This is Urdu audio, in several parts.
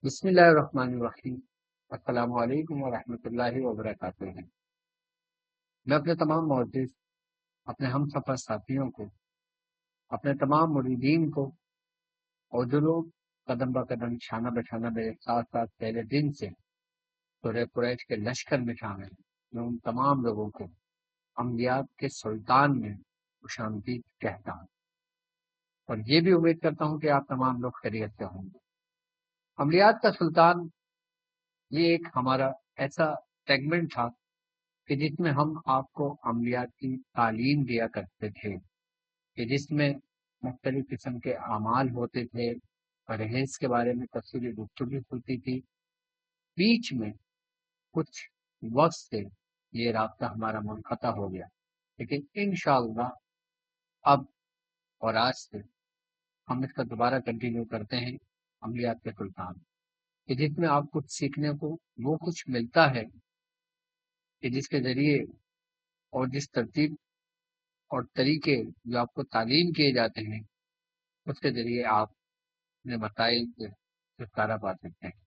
بسم اللہ الرحمن الرحیم۔ السلام علیکم ورحمۃ اللہ وبرکاتہ۔ میں اپنے تمام معزز اپنے ہم سفر ساتھیوں کو، اپنے تمام مریدین کو، اور جو لوگ قدم بہ قدم شانہ بشانہ میرے ساتھ ساتھ پہلے دن سے سورہ قریش کے لشکر میں شامل ہیں، میں ان تمام لوگوں کو عملیات کے سلطان میں خوش آمدید کہتا ہوں، اور یہ بھی امید کرتا ہوں کہ آپ تمام لوگ خیریت سے ہوں گے۔ عملیات کا سلطان یہ ایک ہمارا ایسا سیگمنٹ تھا کہ جس میں ہم آپ کو عملیات کی تعلیم دیا کرتے تھے، کہ جس میں مختلف قسم کے اعمال ہوتے تھے، پرہیز کے بارے میں تفصیلی گفتگو ہوتی تھی۔ بیچ میں کچھ وقت سے یہ رابطہ ہمارا منقطع ہو گیا، لیکن انشاءاللہ اب اور آج سے ہم اس کا دوبارہ کنٹینیو کرتے ہیں عملیات کے سلطان، کہ جس میں آپ کچھ سیکھنے کو وہ کچھ ملتا ہے کہ جس کے ذریعے اور جس ترتیب اور طریقے جو آپ کو تعلیم کیے جاتے ہیں اس کے ذریعے آپ اپنے مسائل سے چھٹکارا پا سکتے ہیں۔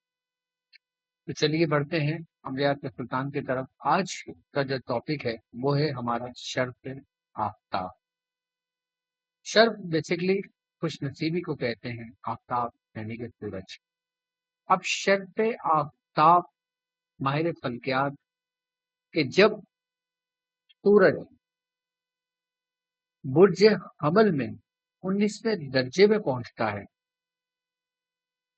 تو چلیے بڑھتے ہیں عملیات کے سلطان کی طرف۔ آج کا جو ٹاپک ہے وہ ہے ہمارا شرف آفتاب۔ شرف بیسیکلی خوش نصیبی کو کہتے ہیں، آفتاب یعنی کہ سورج۔ اب شرف آفتاب ماہر فلکیات کہ جب سورج برج حمل میں 19ویں درجے میں پہنچتا ہے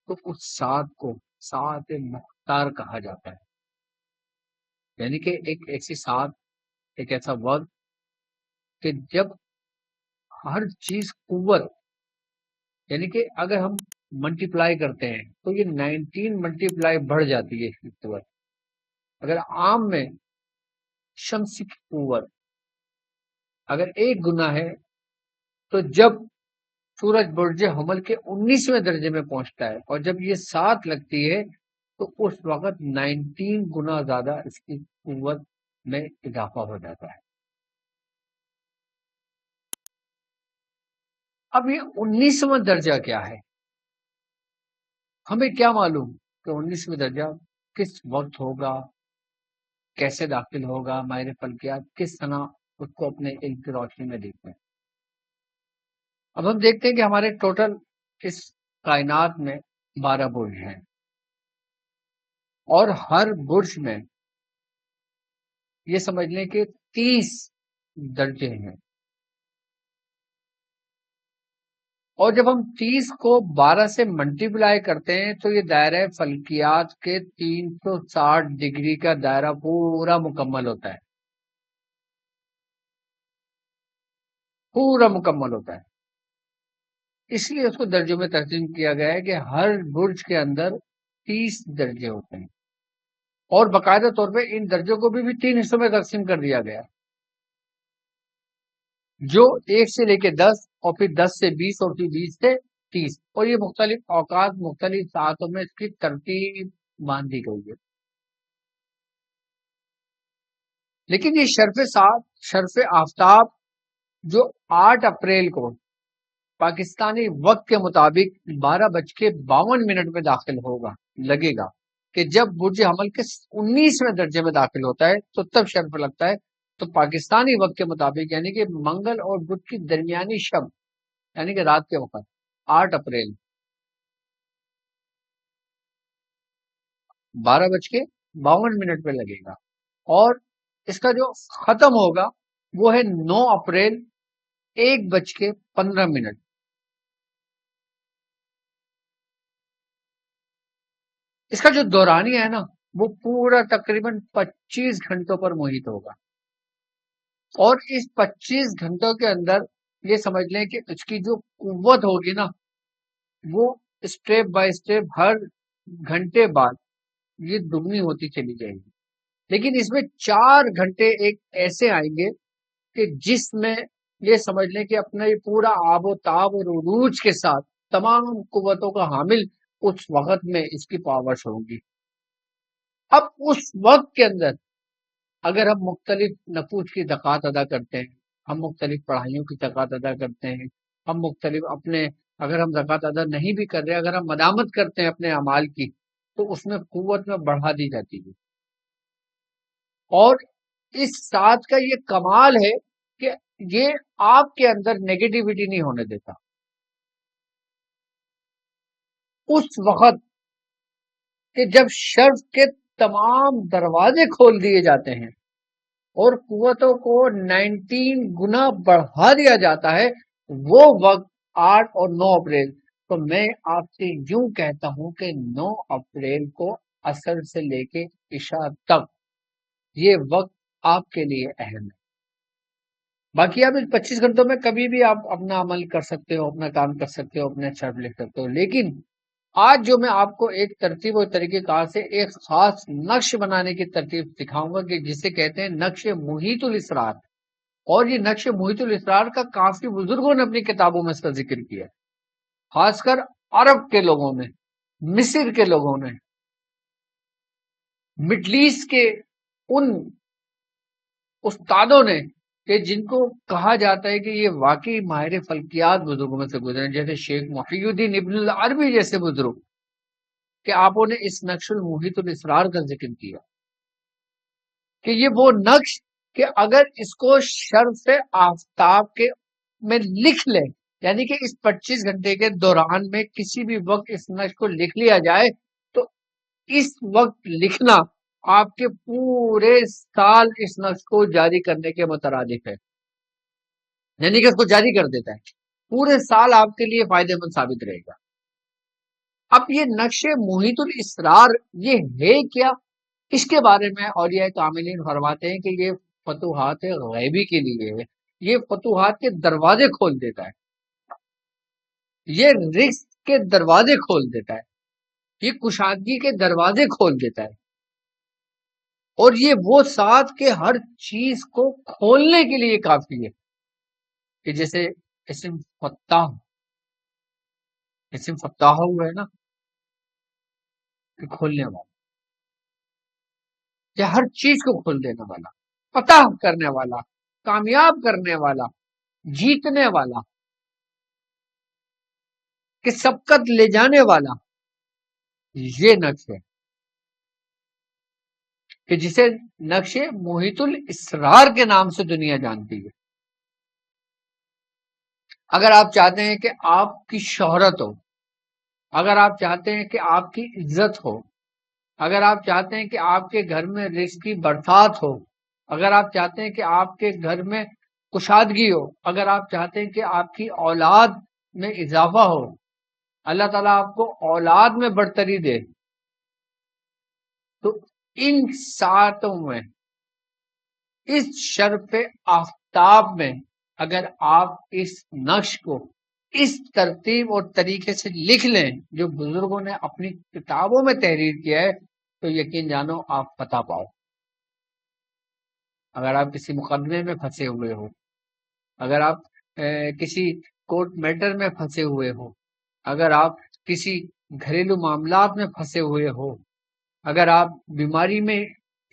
تو اس ساتھ کو ساتھ مختار کہا جاتا ہے، یعنی کہ ایک ایسی ساتھ، ایک ایسا وقت کہ جب ہر چیز قوت، یعنی کہ اگر ہم ملٹیپلائی کرتے ہیں تو یہ 19 ملٹیپلائی بڑھ جاتی ہے اس کی قوت۔ اگر عام میں شمسی کی قوت اگر 1 گنا ہے تو جب سورج برج حمل کے 19ویں درجے میں پہنچتا ہے اور جب یہ 7 لگتی ہے تو اس وقت 19 گنا زیادہ اس کی قوت میں اضافہ ہو جاتا ہے۔ اب یہ 19واں درجہ کیا ہے؟ ہمیں کیا معلوم کہ 19واں درجہ کس وقت ہوگا، کیسے داخل ہوگا؟ ماہر فلکیات کس طرح اس کو اپنے علم کی روشنی میں دیکھتے ہیں۔ اب ہم دیکھتے ہیں کہ ہمارے ٹوٹل اس کائنات میں 12 برج ہیں، اور ہر برج میں یہ سمجھ لیں کہ 30 درجے ہیں، اور جب ہم 30 کو 12 سے ملٹیپلائی کرتے ہیں تو یہ دائرہ فلکیات کے 360 ڈگری کا دائرہ پورا مکمل ہوتا ہے، پورا مکمل ہوتا ہے۔ اس لیے اس کو درجوں میں تقسیم کیا گیا ہے کہ ہر برج کے اندر 30 درجے ہوتے ہیں، اور باقاعدہ طور پہ ان درجوں کو بھی 3 حصوں میں تقسیم کر دیا گیا، جو 1 سے لے کے 10، اور پھر 10 سے 20، اور پھر 20 سے 30، اور یہ مختلف اوقات مختلف ساعتوں میں اس کی ترتیب باندھی گئی ہے۔ لیکن یہ شرف آفتاب جو 8 اپریل کو پاکستانی وقت کے مطابق 12:52 میں داخل لگے گا، کہ جب برج حمل کے 19ویں درجے میں داخل ہوتا ہے تو تب شرف لگتا ہے۔ تو پاکستانی وقت کے مطابق یعنی کہ منگل اور بدھ کی درمیانی شب، یعنی کہ رات کے وقت 8 اپریل 12:52 پہ لگے گا، اور اس کا جو ختم ہوگا وہ ہے 9 اپریل 1:15۔ اس کا جو دورانیہ ہے نا وہ پورا تقریباً 25 گھنٹوں پر محیط ہوگا، اور اس 25 گھنٹوں کے اندر یہ سمجھ لیں کہ اس کی جو قوت ہوگی نا وہ اسٹیپ بائی اسٹیپ ہر گھنٹے بعد یہ دگنی ہوتی چلی جائے گی۔ لیکن اس میں 4 گھنٹے ایک ایسے آئیں گے کہ جس میں یہ سمجھ لیں کہ اپنا یہ پورا آب و تاب اور عروج کے ساتھ تمام قوتوں کا حامل اس وقت میں اس کی پاورز ہوگی۔ اب اس وقت کے اندر اگر ہم مختلف نفوذ کی زکوٰۃ ادا کرتے ہیں، ہم مختلف پڑھائیوں کی زکوٰۃ ادا کرتے ہیں، ہم مختلف اپنے، اگر ہم زکوٰۃ ادا نہیں بھی کر رہے، اگر ہم مدامت کرتے ہیں اپنے اعمال کی، تو اس میں قوت میں بڑھا دی جاتی ہے. اور اس ساتھ کا یہ کمال ہے کہ یہ آپ کے اندر نیگیٹیوٹی نہیں ہونے دیتا. اس وقت کہ جب شر کے تمام دروازے کھول دیے جاتے ہیں اور قوتوں کو 19 گنا بڑھا دیا جاتا ہے، وہ وقت 8 اور 9 اپریل. تو میں آپ سے یوں کہتا ہوں کہ 9 اپریل کو عصر سے لے کے عشاء تک یہ وقت آپ کے لیے اہم ہے. باقی آپ اس 25 گھنٹوں میں کبھی بھی آپ اپنا عمل کر سکتے ہو، اپنا کام کر سکتے ہو، اپنے شرف لکھ سکتے ہو. لیکن آج جو میں آپ کو ایک ترتیب اور طریقہ کار سے ایک خاص نقش بنانے کی ترتیب سکھاؤں گا کہ جسے کہتے ہیں نقش محیط الاسرار. اور یہ نقش محیط الاسرار کا کافی بزرگوں نے اپنی کتابوں میں اس کا ذکر کیا، خاص کر عرب کے لوگوں نے، مصر کے لوگوں نے، مڈل ایسٹ کے ان استادوں نے کہ جن کو کہا جاتا ہے کہ یہ واقعی ماہر فلکیات بزرگوں میں سے گزرے، جیسے شیخ محی الدین ابن العربی جیسے بزرگ، کہ آپ نے اس نقش المحیط الاسرار کا ذکر کیا کہ یہ وہ نقش کہ اگر اس کو شرف آفتاب کے میں لکھ لیں، یعنی کہ اس 25 گھنٹے کے دوران میں کسی بھی وقت اس نقش کو لکھ لیا جائے تو اس وقت لکھنا آپ کے پورے سال اس نقش کو جاری کرنے کے مترادف ہے، یعنی کہ اس کو جاری کر دیتا ہے، پورے سال آپ کے لیے فائدہ مند ثابت رہے گا. اب یہ نقش محیط الاسرار یہ ہے کیا؟ اس کے بارے میں اولیاء کاملین فرماتے ہیں کہ یہ فتوحات غیبی کے لیے ہے، یہ فتوحات کے دروازے کھول دیتا ہے، یہ رزق کے دروازے کھول دیتا ہے، یہ کشادگی کے دروازے کھول دیتا ہے، اور یہ وہ ساتھ کے ہر چیز کو کھولنے کے لیے کافی ہے. کہ جیسے اسم فتاح ہوا ہے نا، کہ کھولنے والا، یا ہر چیز کو کھول دینے والا، فتح کرنے والا، کامیاب کرنے والا، جیتنے والا، کہ سبقت لے جانے والا. یہ نقش ہے کہ جسے نقش محیط الاسرار کے نام سے دنیا جانتی ہے. اگر آپ چاہتے ہیں کہ آپ کی شہرت ہو، اگر آپ چاہتے ہیں کہ آپ کی عزت ہو، اگر آپ چاہتے ہیں کہ آپ کے گھر میں رزق کی برسات ہو، اگر آپ چاہتے ہیں کہ آپ کے گھر میں کشادگی ہو، اگر آپ چاہتے ہیں کہ آپ کی اولاد میں اضافہ ہو، اللہ تعالیٰ آپ کو اولاد میں برتری دے، تو ان ساتوں میں اس شرف آفتاب میں اگر آپ اس نقش کو اس ترتیب اور طریقے سے لکھ لیں جو بزرگوں نے اپنی کتابوں میں تحریر کیا ہے، تو یقین جانو آپ پتہ پاؤ. اگر آپ کسی مقدمے میں پھنسے ہوئے ہو، اگر آپ کسی کورٹ میٹر میں پھنسے ہوئے ہو، اگر آپ کسی گھریلو معاملات میں پھنسے ہوئے ہو، اگر آپ بیماری میں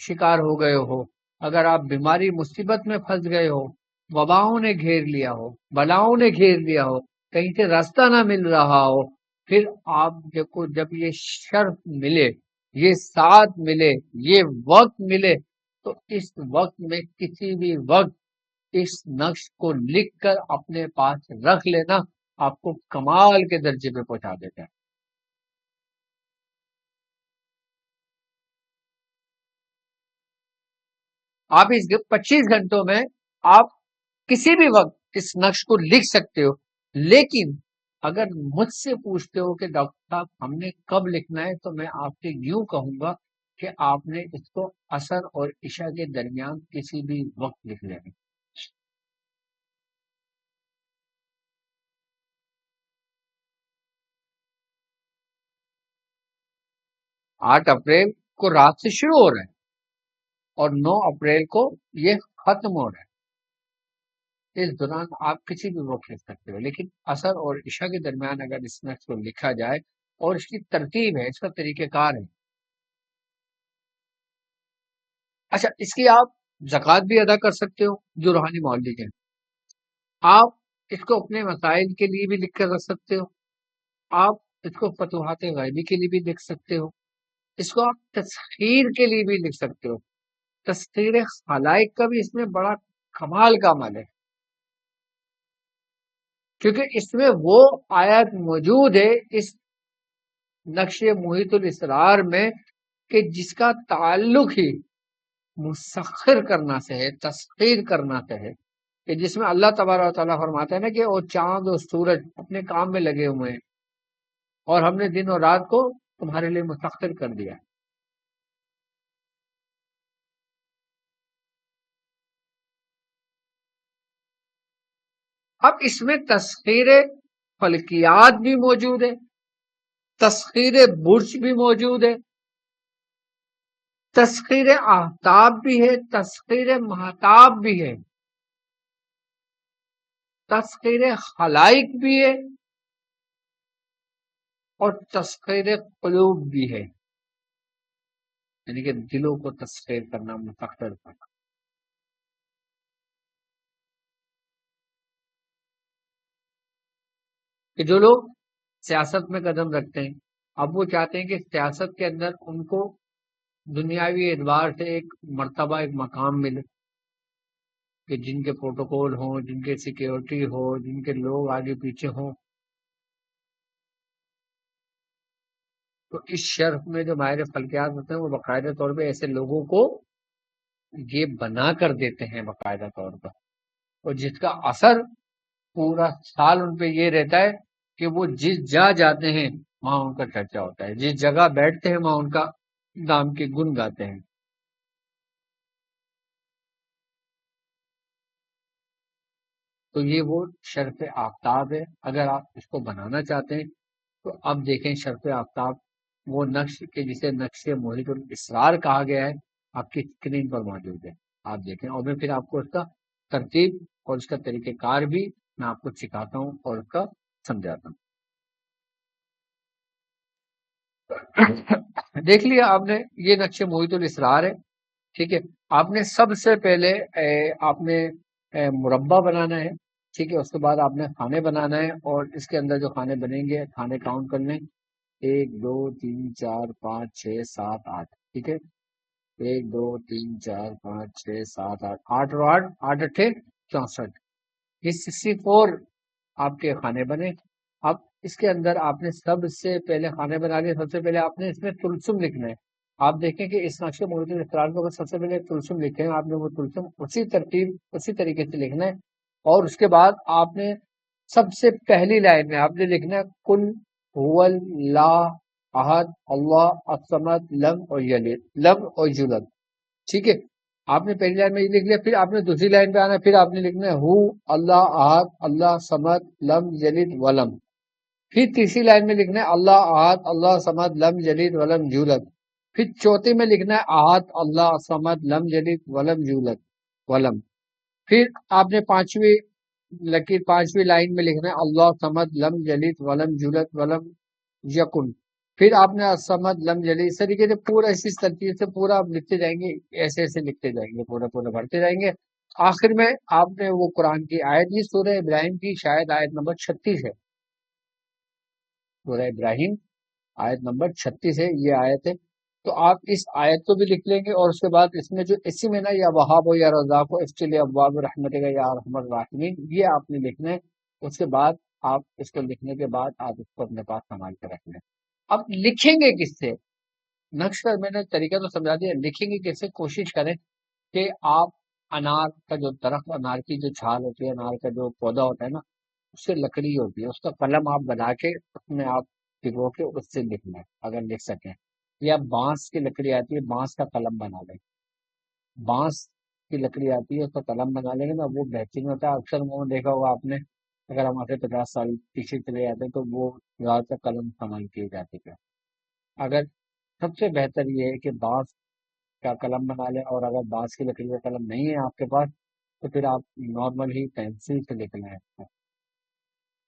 شکار ہو گئے ہو، اگر آپ بیماری مصیبت میں پھنس گئے ہو، وباؤں نے گھیر لیا ہو، بلاؤں نے گھیر لیا ہو، کہیں سے راستہ نہ مل رہا ہو، پھر آپ کو جب یہ شرف ملے، یہ ساتھ ملے، یہ وقت ملے، تو اس وقت میں کسی بھی وقت اس نقش کو لکھ کر اپنے پاس رکھ لینا آپ کو کمال کے درجے پہ پہنچا دیتا ہے. آپ اس 25 گھنٹوں میں آپ کسی بھی وقت اس نقش کو لکھ سکتے ہو. لیکن اگر مجھ سے پوچھتے ہو کہ ڈاکٹر صاحب ہم نے کب لکھنا ہے، تو میں آپ سے یوں کہوں گا کہ آپ نے اس کو عصر اور عشاء کے درمیان کسی بھی وقت لکھ لینا. 8 اپریل کو رات سے شروع ہو رہا ہے اور 9 اپریل کو یہ ختم ہو رہا ہے. اس دوران آپ کسی بھی وقت لکھ سکتے ہو، لیکن عصر اور عشاء کے درمیان اگر اس نقش کو لکھا جائے، اور اس کی ترتیب ہے، اس کا طریقہ کار ہے. اچھا، اس کی آپ زکوٰۃ بھی ادا کر سکتے ہو جو روحانی معالج ہیں. آپ اس کو اپنے مسائل کے لیے بھی لکھ کر رکھ سکتے ہو، آپ اس کو فتوحات غیبی کے لیے بھی لکھ سکتے ہو، اس کو آپ تسخیر کے لیے بھی لکھ سکتے ہو. تسخیر خلائق کا بھی اس میں بڑا کمال کا عمل ہے، کیونکہ اس میں وہ آیت موجود ہے اس نقش محیط الاسرار میں کہ جس کا تعلق ہی مسخر کرنا سے ہے، تسخیر کرنا سے ہے، کہ جس میں اللہ تبارک و تعالیٰ فرماتے ہیں نا کہ وہ چاند اور سورج اپنے کام میں لگے ہوئے ہیں اور ہم نے دن اور رات کو تمہارے لیے مسخر کر دیا. اب اس میں تسخیر فلکیات بھی موجود ہے، تسخیر برج بھی موجود ہے، تسخیر آفتاب بھی ہے، تسخیر مہتاب بھی ہے، تسخیر خلائق بھی ہے اور تسخیر قلوب بھی ہے، یعنی کہ دلوں کو تسخیر کرنا، مسخر کرنا. کہ جو لوگ سیاست میں قدم رکھتے ہیں، اب وہ چاہتے ہیں کہ سیاست کے اندر ان کو دنیاوی اعتبار سے ایک مرتبہ، ایک مقام ملے، کہ جن کے پروٹوکول ہوں، جن کے سیکیورٹی ہو، جن کے لوگ آگے پیچھے ہوں. تو اس شرف میں جو ماہر فلکیات ہوتے ہیں وہ باقاعدہ طور پہ ایسے لوگوں کو یہ بنا کر دیتے ہیں باقاعدہ طور پر، اور جس کا اثر پورا سال ان پہ یہ رہتا ہے کہ وہ جس جا جاتے ہیں وہاں ان کا چرچا ہوتا ہے، جس جگہ بیٹھتے ہیں وہاں ان کا نام کے گن گاتے ہیں. تو یہ وہ شرف آفتاب ہے. اگر آپ اس کو بنانا چاہتے ہیں تو اب دیکھیں شرف آفتاب، وہ نقش کے جسے نقش محیط الاسرار کہا گیا ہے، آپ کی اسکرین پر موجود ہے، آپ دیکھیں. اور میں پھر آپ کو اس کا ترتیب اور اس کا طریقہ کار بھی میں آپ کو سکھاتا ہوں اور اس کا سمجھاتا ہوں. دیکھ لیا آپ نے، یہ نقش محیط الاسرار ہے. ٹھیک ہے، آپ نے سب سے پہلے آپ نے مربع بنانا ہے. ٹھیک ہے، اس کے بعد آپ نے کھانے بنانا ہے، اور اس کے اندر جو کھانے بنیں گے کھانے کاؤنٹ کر لیں، 1 2 3 4 5 6 7 8. ٹھیک ہے، 1 2 3 4 5 6 7 8، 8 اور 8، 8 8 64. یہ 64 آپ کے کھانے بنے. اب اس کے اندر آپ نے سب سے پہلے کھانے بنا لیے. سب سے پہلے آپ نے اس میں تلسم لکھنا ہے. آپ دیکھیں کہ اس نقشے محیط الاسرار کو اگر سب سے پہلے تلسم لکھے ہیں آپ نے، وہ تلسم اسی ترتیب اسی طریقے سے لکھنا ہے. اور اس کے بعد آپ نے سب سے پہلی لائن میں آپ نے لکھنا ہے کل هو اللہ احد اللہ الصمد لم اور یلد، لم اور یولد. ٹھیک ہے، آپ نے پہلی لائن میں یہ لکھ لیا. پھر آپ نے دوسری لائن پہ آنا ہے، پھر آپ نے لکھنا ہے ہو اللہ احد اللہ صمد لم یلد ولم. پھر تیسری لائن میں لکھنا ہے اللہ احد اللہ صمد لم یلد ولم یولد. پھر چوتھی میں لکھنا ہے احد اللہ صمد لم یلد ولم یولد ولم. پھر آپ نے پانچویں لکیر، پانچویں لائن میں لکھنا ہے اللہ صمد لم یلد ولم یولد ولم یکن. پھر آپ نے الصمد لم یلد. اس طریقے سے پورا اسی ترتیب سے پورا آپ لکھتے جائیں گے، ایسے ایسے لکھتے جائیں گے، پورا پورا بڑھتے جائیں گے. آخر میں آپ نے وہ قرآن کی آیت، یہ سورہ ابراہیم کی شاید آیت نمبر 36 ہے. سورہ ابراہیم آیت نمبر 36 ہے یہ آیت ہے. تو آپ اس آیت کو بھی لکھ لیں گے، اور اس کے بعد اس میں جو اسی میں نا یا وہاب ہو یا رزاق ہو اس کے لیے ابواب رحمت کا یا رحمت الراحمین، یہ آپ نے لکھنا ہے. اس کے بعد آپ اس کو لکھنے کے بعد آپ اس کو اپنے پاس سنبھال کے رکھ لیں. اب لکھیں گے کس سے؟ نقش کا میں نے طریقہ تو سمجھا دیا، لکھیں گے کیسے. کوشش کریں کہ آپ انار کا جو درخت، انار کی جو چھال ہوتی ہے، انار کا جو پودا ہوتا ہے نا، اس سے لکڑی ہوتی ہے، اس کا قلم آپ بنا کے اس میں آپ پگو کے اس سے لکھنا ہے اگر لکھ سکیں. یا بانس کی لکڑی آتی ہے، بانس کا قلم بنا لیں. بانس کی لکڑی آتی ہے اس کا قلم بنا لیں گے نا، وہ بہترین ہوتا ہے. اکثر وہ دیکھا ہوگا آپ نے، اگر ہمارے 50 سال پیچھے چلے جاتے ہیں تو وہ زیادہ تر قلم استعمال کیے جاتے تھے. اگر سب سے بہتر یہ ہے کہ بانس کا قلم بنا لیں، اور اگر بانس کی لکڑی کا قلم نہیں ہے آپ کے پاس تو پھر آپ نارمل ہی پینسل سے لکھ لیں.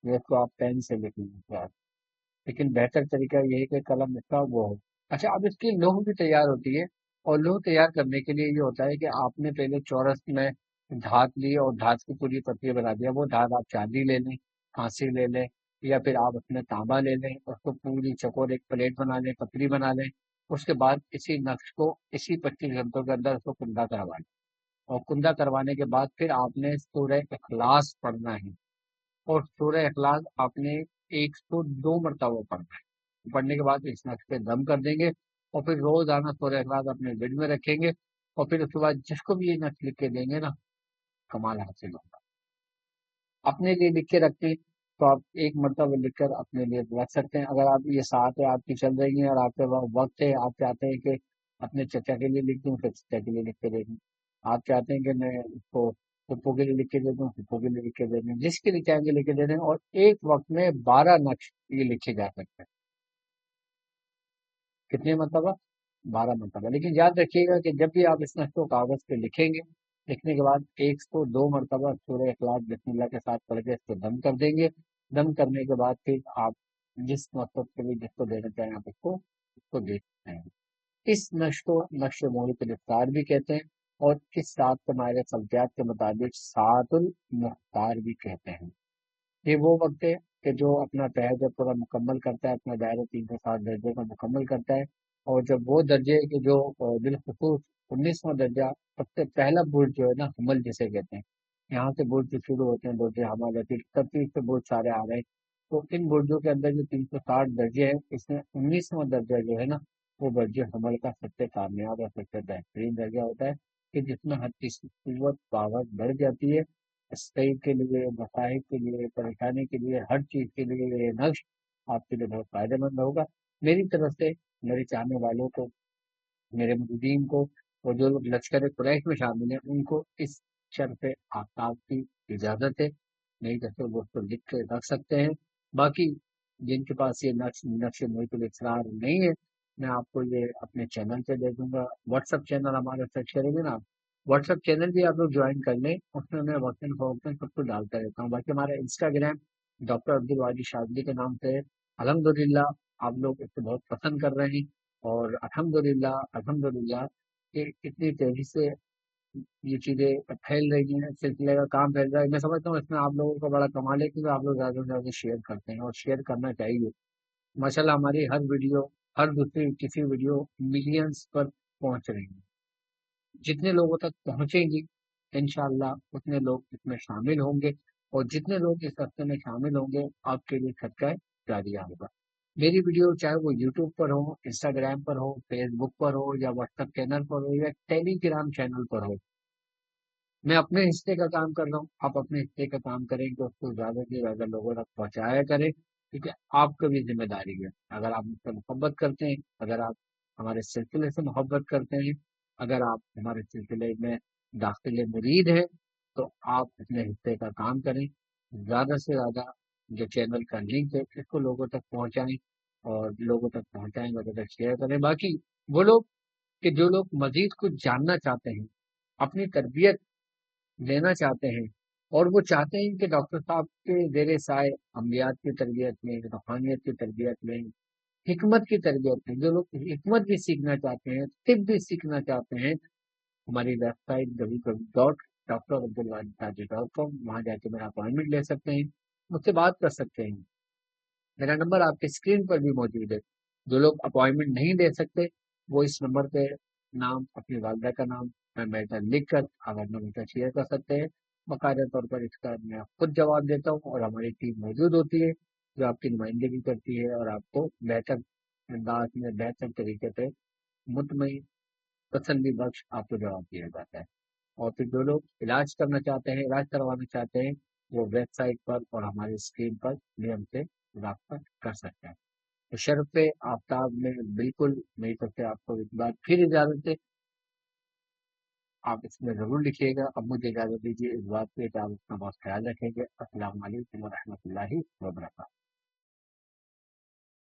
اس کو آپ پین سے لکھ لیں، لیکن بہتر طریقہ یہ ہے کہ قلم اس کا وہ ہو. اچھا، اب اس کی لوح بھی تیار ہوتی ہے، اور لوح تیار کرنے کے لیے یہ ہوتا ہے کہ آپ نے پہلے چورس میں دھات لی اور دھات کی پوری پتلی بنا دیا. وہ دھات آپ چاندی لے لیں، کانسی لے لیں، یا پھر آپ اس میں تانبا لے لیں، اس کو پوری چکور ایک پلیٹ بنا لیں، پتلی بنا لیں. اس کے بعد اسی نقش کو اسی 25 گھنٹوں کے اندر اس کو کندہ کروانا، اور کندہ کروانے کے بعد پھر آپ نے سورہ اخلاص پڑھنا ہے، اور سورہ اخلاص آپ نے 102 مرتبہ پڑھنا ہے۔ پڑھنے کے بعد اس نقش پہ دم کر دیں گے، اور پھر روزانہ سورہ اخلاص اپنے دل میں رکھیں گے، اور پھر اس کے بعد جس کو بھی یہ نقش لکھ کے دیں گے نا، کمال حاصل ہوگا۔ اپنے لیے لکھ کے رکھتے ہیں تو آپ ایک مرتبہ لکھ کر اپنے لیے رکھ سکتے ہیں۔ اگر آپ یہ ساتھ ہے آپ کی چل رہی ہیں اور آپ کے پاس وقت ہے، آپ چاہتے ہیں کہ اپنے چچا کے لیے لکھ دوں، پھر چچا کے لیے لکھ کے دے دوں، آپ چاہتے ہیں کہ میں اس کو پھپھو کے لیے لکھ کے دے دوں، پھپھو کے لیے لکھ کے دے دوں، جس کے لیے چاہیں گے لکھ کے دے دیں، اور ایک وقت میں 12 نقش یہ لکھے جا سکتے ہیں۔ کتنے مرتبہ؟ 12 مرتبہ۔ لیکن یاد رکھیے گا کہ جب بھی آپ اس نقش کو کاغذ پہ لکھیں گے، لکھنے کے بعد 102 مرتبہ سورہ اخلاص بسم اللہ کے ساتھ پڑھ کے اس کو دم کر دیں گے۔ دم کرنے کے بعد پھر آپ جس مقصد کے لیے جس کو دینا چاہیں آپ اس کو دے سکتے ہیں۔ اس نقش کو نقش محیط الافطار بھی کہتے ہیں، اور اس سات کے ماہر فلکیات کے مطابق ساعت المختار بھی کہتے ہیں۔ یہ وہ وقت ہے کہ جو اپنا پہر جب پورا مکمل کرتا ہے، اپنا دائرہ 360 درجے کا مکمل کرتا ہے، اور جب وہ درجے کے جو بالخصوص 19واں درجہ، سب سے پہلا برج جو ہے نا، حمل جسے کہتے ہیں، یہاں سے برج شروع ہوتے ہیں، برج حمل ہے، پھر 31 سے برج سارے آ رہے ہیں، تو ان برجوں کے اندر جو 360 درجے ہیں، اس میں 19واں درجہ جو ہے نا، وہ برج حمل کا سب سے کامیاب اور سب سے بہترین درجہ ہوتا ہے، کہ جس میں ہر چیز کی قوت پاور بڑھ جاتی ہے۔ صحیح کے لیے، مسائل کے لیے، پریشانی کے لیے، ہر چیز کے لیے یہ نقش آپ کے لیے بہت فائدہ مند ہوگا۔ میری طرف سے میرے چاہنے والوں کو، میرے مریدین کو، اور جو لوگ لشکر قریش میں شامل ہیں، ان کو اس شرف آفتاب کی اجازت ہے، نہیں تو پھر وہ اس کو لکھ کے رکھ سکتے ہیں۔ باقی جن کے پاس یہ نقش محیط الاسرار نہیں ہے، میں آپ کو یہ اپنے چینل پہ دے دوں گا، واٹس ایپ چینل ہمارا سرچ کریں گے نا آپ، واٹس ایپ چینل بھی آپ لوگ جوائن کر لیں، اس میں وقتاً فوقتاً سب کو ڈالتا رہتا ہوں۔ باقی ہمارا انسٹاگرام ڈاکٹر عبد الواجد شاذلی کے نام سے ہے۔ الحمدللہ آپ لوگ اس کو بہت پسند کر رہے ہیں، اور الحمدللہ کہ اتنی تیزی سے یہ چیزیں پھیل رہی ہیں، سلسلے کا کام پھیل رہا ہے، میں سمجھتا ہوں اس میں آپ لوگوں کا بڑا کمال ہے، کیونکہ آپ لوگ زیادہ سے زیادہ شیئر کرتے ہیں، اور شیئر کرنا چاہیے۔ ماشاءاللہ ہماری ہر ویڈیو، ہر دوسری تیسری ویڈیو ملینز پر پہنچ رہی ہے۔ جتنے لوگوں تک پہنچیں گی انشاءاللہ اتنے لوگ اس میں شامل ہوں گے، اور جتنے لوگ اس ہفتے میں شامل ہوں گے آپ کے لیے صدقہ جاریہ ہوگا۔ میری ویڈیو چاہے وہ یوٹیوب پر ہو، انسٹاگرام پر ہو، فیس بک پر ہو، یا واٹس ایپ چینل پر ہو، یا ٹیلی گرام چینل پر ہو، میں اپنے حصے کا کام کر رہا ہوں، آپ اپنے حصے کا کام کریں کہ اس کو زیادہ سے زیادہ لوگوں تک پہنچایا کریں، کیونکہ آپ کا بھی ذمہ داری ہے۔ اگر آپ مجھ سے محبت کرتے ہیں، اگر آپ ہمارے سلسلے سے محبت کرتے ہیں، اگر آپ ہمارے سلسلے میں داخل مرید ہیں، تو آپ اپنے حصے کا کام کریں، زیادہ سے زیادہ جو چینل کا لنک ہے اس کو لوگوں تک پہنچائیں، اور لوگوں تک پہنچائیں، لوگوں تک شیئر کریں۔ باقی وہ لوگ کہ جو لوگ مزید کچھ جاننا چاہتے ہیں، اپنی تربیت لینا چاہتے ہیں، اور وہ چاہتے ہیں کہ ڈاکٹر صاحب کے زیر سائے عملیات کی تربیت میں، روحانیت کی تربیت میں، حکمت کی تربیت میں، جو لوگ حکمت بھی سیکھنا چاہتے ہیں، طب بھی سیکھنا چاہتے ہیں، ہماری ویب سائٹ www.drabdulwahidsaجد.com، وہاں جا کے میرا اپوائنٹمنٹ لے سکتے ہیں، مجھ سے بات کر سکتے ہیں۔ میرا نمبر آپ کے اسکرین پر بھی موجود ہے۔ جو لوگ اپوائنٹمنٹ نہیں لے سکتے، وہ اس نمبر پہ نام، اپنی والدہ کا نام میٹر لکھ کر اگر نمبر شیئر کر سکتے ہیں۔ باقاعدہ طور پر اس کا میں خود جواب دیتا ہوں، اور ہماری ٹیم موجود ہوتی ہے جو آپ کی نمائندگی کرتی ہے، اور آپ کو بہتر انداز میں، بہتر طریقے سے، مطمئن، تسلی بخش آپ کو جواب دیا جاتا ہے۔ اور پھر جو لوگ علاج کرنا چاہتے ہیں، علاج کروانا چاہتے ہیں، وہ ویب سائٹ پر اور ہماری اسکرین پر بھی ہم سے رابطہ کر سکتے ہیں۔ تو شرف آفتاب میں بالکل میری طرف سے آپ کو ایک بار پھر اجازت ہے، آپ اس میں ضرور لکھیے گا۔ اب مجھے اجازت دیجیے اس بات پہ کہ آپ اپنا بہت خیال رکھیں گے۔ السلام علیکم ورحمۃ اللہ وبرکاتہ۔